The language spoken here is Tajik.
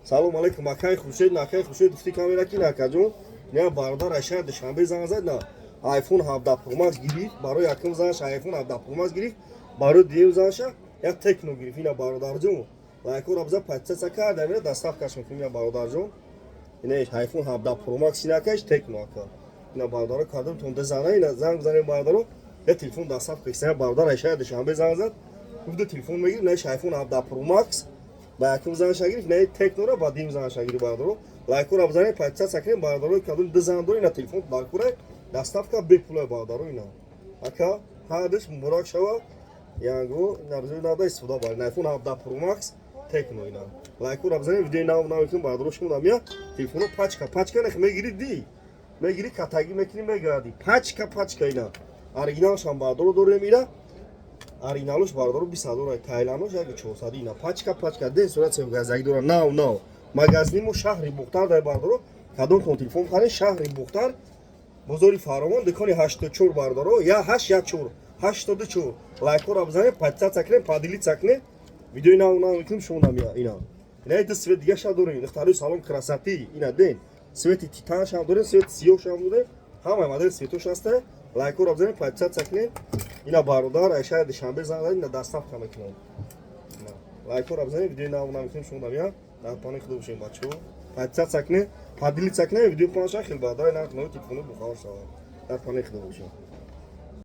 салом алейкум, акай хуршед, накай хуршед, гуфти камера ки накаҷон. Не бародар ашар душанбе занг зад на. iPhone 17 Pro Max гирифт, барои якум занш iPhone 17 Pro Max гирифт, барои дуюм занша як Tecno гирифт. Ина бародарҷон. Лайкор абза патсаца карда, мера доставкаш мекунем ина бародарҷон. Ина iPhone 17 Pro Max инакаш Tecno ака. Ина бародаро кардам тонда зана, ина занг занем бародаро. Я телефон доставка кисем бародар ашар душанбе занг зад. Гуфта телефон мегир, ина iPhone 17 Pro Max. Ба якум занша гирифт, ина Tecno ба дуюм занша гирифт бародаро. Лайкор абза патсаца кардам бародаро кардам ду занг дор ина телефон баркура. Доставка бепулай бародаро ина. Ака ҳадаш муборак шава. Янго нарзуй нада истифода бар. iPhone 17 Pro Max Tecno ина. Лайкур абзани видео нав кун бародаро шумо намя телефоно пачка нах мегири ди. Мегири катаги мекини мегади. Пачка ина. Оригинал шам бародаро дорем ира. Оригиналуш бародаро 20 доллар Таиландош як 400 ина. Пачка ден сурат сев газаги дора. Нав. Магазинимо шаҳри Бухтар дай бародаро. Кадом тон телефон харе шаҳри Бухтар. Бозори Фаромон дукони 84 бародаро я 814 84 лайкор абзане патсаца крем падилица крем видео нав мекунем шумо намя ина ина свет дига ша дорем ихтарои салон красоти ина ден свети титан шам дорем свет сиёҳ шам дорем ҳама модель светош аста лайкор абзане патсаца крем ина бародар айша душанбе занг ина доставка мекунем лайкор абзане видео нав мекунем шумо намя дар пани худо бошем бачаҳо патсаца крем падилица крем видео паша хел бадай на телефону бухар шава дар пани худо бошем